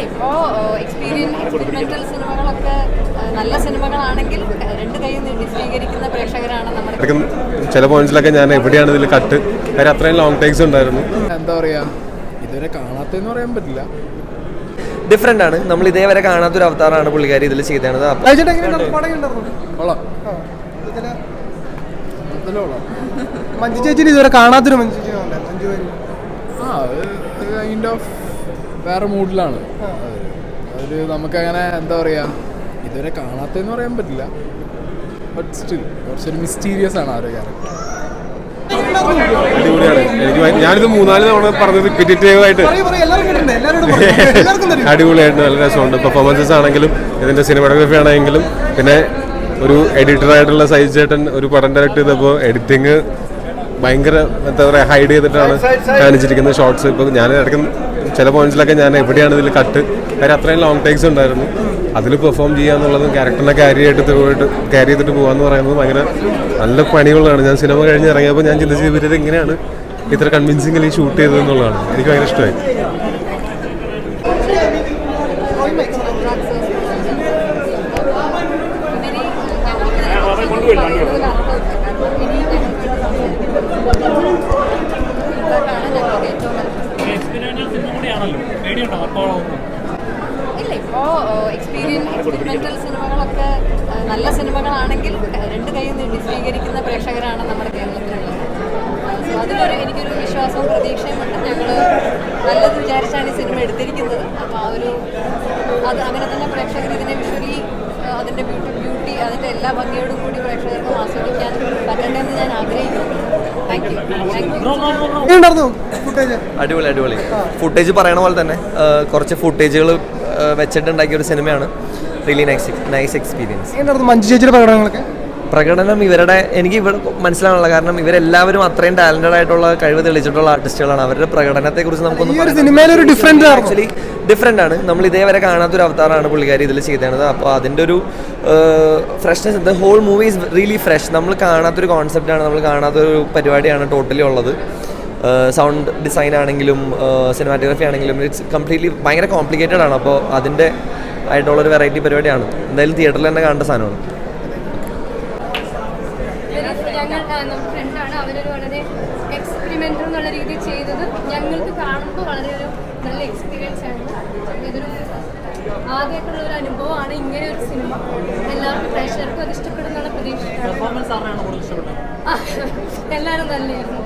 ഇപ്പോൾ എക്സ്പെരിമെന്റൽ സിനിമകളൊക്കെ നല്ല സിനിമകളാണെങ്കിൽ രണ്ട് കൈ നീട്ടി സ്വീകരിക്കുന്ന പ്രേക്ഷകരാണ് നമ്മുടെ. ചില പോയിന്റ്സിലൊക്കെ ഞാൻ എവിടെയാണ് ഇതിൽ കട്ട്, കാര്യം അത്രയും ലോങ് ടേക്സ് ഉണ്ടായിരുന്നു. എന്താ പറയുക, ഇതുവരെ കാണാത്തെന്ന് പറയാൻ പറ്റില്ല, ഡിഫറെൻ്റ് ആണ്. നമ്മൾ ഇതേവരെ കാണാത്തൊരു അവതാരമാണ് പുള്ളിക്കാരി ഇതിൽ ചെയ്തത്. മഞ്ജു ചേച്ചിന് ഇതുവരെ കാണാത്തൊരു മഞ്ജു കൈൻഡ് ഓഫ് വേറെ മൂഡിലാണ്. അതൊരു നമുക്കങ്ങനെ എന്താ പറയുക, ഇതുവരെ കാണാത്തെന്ന് പറയാൻ പറ്റില്ല, ബട്ട് സ്റ്റിൽ കുറച്ചൊരു മിസ്റ്റീരിയസ് ആണ് ആ ഒരു ക്യാരക്ടർ. അടിപൊളിയാണ്. എനിക്ക് ഞാനിത് 3-4 തവണ പറഞ്ഞത് റിപ്പീറ്റേറ്റീവ് ആയിട്ട് അടിപൊളിയായിട്ട് നല്ല രസമുണ്ട്. പെർഫോമൻസസ് ആണെങ്കിലും ഇതിൻ്റെ സിനിമാറ്റോഗ്രഫി ആണെങ്കിലും പിന്നെ ഒരു എഡിറ്ററായിട്ടുള്ള സൈജ് ചേട്ടൻ ഒരു പടം ഡയറക്ട് ചെയ്തപ്പോൾ എഡിറ്റിങ് ഭയങ്കര എന്താ പറയുക ഹൈഡ് ചെയ്തിട്ടാണ് കാണിച്ചിരിക്കുന്ന ഷോർട്സ്. ഇപ്പോൾ ഞാൻ ഇടയ്ക്ക് ചില പോയിന്റ്സിലൊക്കെ ഞാൻ എവിടെയാണ് ഇതിൽ കട്ട്, കാര്യം അത്രയും ലോങ് ടേക്സ് ഉണ്ടായിരുന്നു. അതിൽ പെർഫോം ചെയ്യുക എന്നുള്ളതും ക്യാരക്ടറിനെ ക്യാരി ചെയ്തിട്ട് പോകാന്ന് പറയുന്നത് ഭയങ്കര നല്ല പണികളാണ്. ഞാൻ സിനിമ കഴിഞ്ഞ് ഇറങ്ങിയപ്പോൾ ഞാൻ ചിന്തിച്ച് ഇവരത് എങ്ങനെയാണ് ഇത്ര കൺവിൻസിംഗലി ഷൂട്ട് ചെയ്തത് എന്നുള്ളതാണ് എനിക്ക് ഭയങ്കര ഇഷ്ടമായി. ഇല്ല, ഇപ്പോൾ എക്സ്പെരിമെന്റൽ സിനിമകളൊക്കെ നല്ല സിനിമകളാണെങ്കിൽ രണ്ട് കൈ നീട്ടി സ്വീകരിക്കുന്ന പ്രേക്ഷകരാണ് നമ്മുടെ കേരളത്തിലുള്ളത്. സോ അതിലൊരു എനിക്കൊരു വിശ്വാസവും പ്രതീക്ഷയും ഉണ്ട്. ഞങ്ങൾ നല്ലത് വിചാരിച്ചാണ് ഈ സിനിമ എടുത്തിരിക്കുന്നത്. അപ്പോൾ അത് അങ്ങനെ തന്നെ പ്രേക്ഷകർ ഇതിനെ വിഷ്വലി അതിൻ്റെ ബ്യൂട്ടി അതിൻ്റെ എല്ലാ ഭംഗിയോടും കൂടി പ്രേക്ഷകർക്കും ആസ്വദിക്കാൻ പറ്റട്ടെ എന്ന് ഞാൻ ആഗ്രഹിക്കുന്നു. അടിപൊളി അടിപൊളി ഫുട്ടേജ് പറയണ പോലെ തന്നെ കുറച്ച് ഫുട്ടേജുകൾ വെച്ചിട്ടുണ്ടാക്കിയ ഒരു സിനിമയാണ്. Really nice experience. മഞ്ജു ചേച്ചിയുടെ പ്രകടനം ഇവരുടെ എനിക്ക് ഇവിടെ മനസ്സിലാണുള്ള, കാരണം ഇവരെല്ലാവരും അത്രയും ടാലന്റഡ് ആയിട്ടുള്ള കഴിവ് തെളിച്ചിട്ടുള്ള ആർട്ടിസ്റ്റുകളാണ്. അവരുടെ പ്രകടനത്തെക്കുറിച്ച് നമുക്കൊന്ന് ആക്ച്വലി ഡിഫറെൻ്റ് ആണ്. നമ്മൾ ഇതേവരെ കാണാത്തൊരു അവതാരമാണ് പുള്ളിക്കാരി ഇതിൽ ചെയ്തത്. അപ്പോൾ അതിൻ്റെ ഒരു freshness, the whole movie is really fresh. നമ്മൾ കാണാത്തൊരു കോൺസെപ്റ്റാണ്, നമ്മൾ കാണാത്തൊരു പരിപാടിയാണ് ടോട്ടലി ഉള്ളത്. സൗണ്ട് ഡിസൈൻ ആണെങ്കിലും സിനിമാറ്റോഗ്രഫി ആണെങ്കിലും ഇറ്റ്സ് കംപ്ലീറ്റ്ലി ഭയങ്കര കോംപ്ലിക്കേറ്റഡ് ആണ്. അപ്പോൾ അതിൻ്റെ ആയിട്ടുള്ളൊരു വെറൈറ്റി പരിപാടിയാണ്. എന്തായാലും തിയേറ്ററിൽ തന്നെ കാണേണ്ട സാധനമാണ്. ഫ്രണ്ടാണ്, അവരൊരു വളരെ എക്സ്പെരിമെൻ്റൽ എന്നുള്ള രീതിയിൽ ചെയ്തത് ഞങ്ങൾക്ക് കാണുമ്പോൾ വളരെ ഒരു നല്ല എക്സ്പീരിയൻസ് ആയിരുന്നു. ഇതൊരു ആദ്യമായിട്ടുള്ള ഒരു അനുഭവമാണ് ഇങ്ങനെ ഒരു സിനിമ. എല്ലാവർക്കും പ്രേക്ഷകർക്കും അത് ഇഷ്ടപ്പെടുന്നുള്ള പ്രതീക്ഷയാണ്. എല്ലാവരും നല്ലതായിരുന്നു.